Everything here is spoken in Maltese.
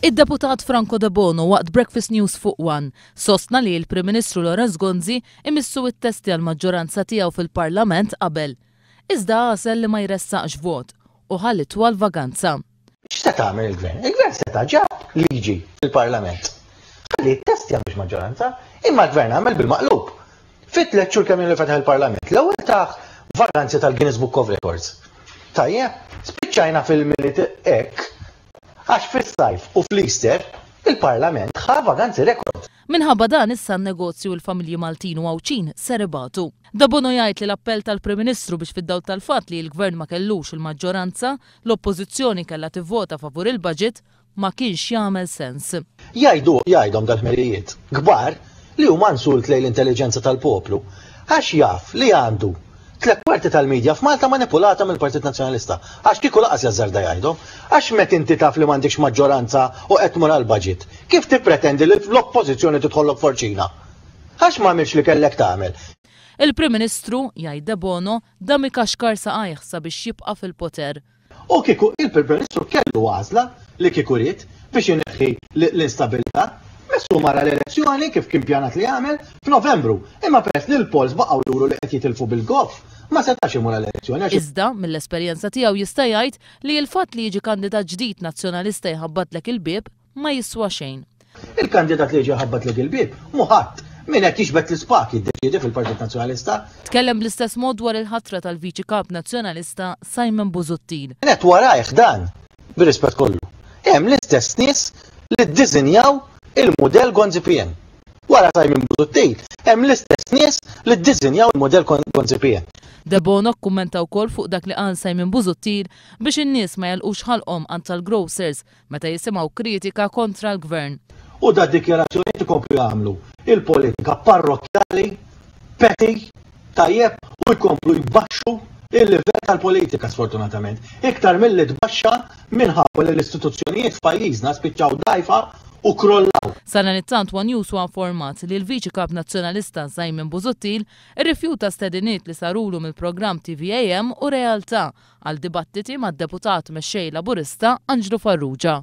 Id-deputat Franco De Bono waqt Breakfast News fuq One sostna li l-Prim Ministru Lorenz Gonzi imissu it-testi għal maġġoranza tiegħu fil-Parlament qabel. Iżda għasel li ma jressaqx vot u ħalli twal vaganza. X'ta tagħmel il-Gvern? Il-Gvern seta' ġab liġi fil-Parlament. Ħalli t-testi għamiex maġġoranza, imma l-Gvern għamel bil-maqlub. Fit-tliet xhur kemm fetaħ il-Parlament. L-ewwel taħ vaganzi tal-Guinness Book of Records. Tajjeb, spiċċajna fil-miliet hekk għax fis-sajf u fl-Easter il-Parlament ħa vaganzi rekord. Minħabba dan issa n-negozju l-familji Maltin u Għawċin seribatu. De Bono jgħid li l-appell tal-Prim Ministru biex fid-dawl tal-fatt li l-Gvern ma kellux il-maġġoranza, l-Oppożizzjoni kellha tivvota favur il-budget ma kienx jagħmel sens. Jgħidhom dal-merijiet kbar li huma nsult lejn l-intelligenza tal-poplu għax jaf li għandu 3/4 tal-medja f'Malta manipulata mill-Partit Nazzjonalista. Għax kieku laqas jażarda jgħidhom, għax met inti taf li m'għandekx maġġoranza u qed tmur għall-budget. Kif tippretendi li l-oppożizzjoni tidħollok forċina? Għax m'għamilx li kellek tagħmel. Il-Prim Ministru jgħid De Bono dam ikaxkar saqajh sabiex jibqa' fil-poter. U kieku il-Prim Ministru kellu għażla li kieku rid biex ineħħi l-instabilità. Messu mara l-elezzjoni kif kien pjanat li għamel f'Novembru, imma peress li l-Pols baqgħu juru li qed jitilfu bil-gof, ma setax imur l-elezzjoni. Iżda mill-esperjenza tiegħu jista' jgħid li l-fatt li jiġi kandidat ġdid nazzjonalista jħabbatlek il-bieb ma jiswa xejn. Il-kandidat li jiġi jħabbatlek il-bieb mhu ħadd min qed jixbet l-ispaki jiddeċiedi fil-Partit Nazzjonalista. Tkellem bl-istess mod dwar il-ħatra tal-Viċi Kap Nazzjonalista Simon Busuttil. Qed warajh dan, bir-rispett kollu. Hemm l-istess nies li ddiżinjaw il-modell Gonzi-PN. Wara Simon Busuttil, hemm l-istess nies li ddiżinjaw il-modell Gonzi-PN. De Bono kkummenta wkoll fuq dak li qal Simon Busuttil biex in-nies ma jalqux ħalqhom għand tal-grocers meta jisimgħu kritika kontra l-Gvern. U da dikjarazzjoni tkomplu jagħmlu il-politika parrokjali, peti, tajjeb u jkomplu jbaxxu il-livell tal-politika sfortunatament. Iktar milli tbaxxa minħabba li l-istituzzjonijiet f'pajjiżna spiċċaw dajfa u krollaw. Sara nittant One News huwa informat li l-Viċi Kap Nazzjonalista Simon Busuttil irrifjuta stediniet li sarulu mill-programm TVAM u Realtà għal dibattiti mad-deputat mexxej Laburista Anġlu Farrugia.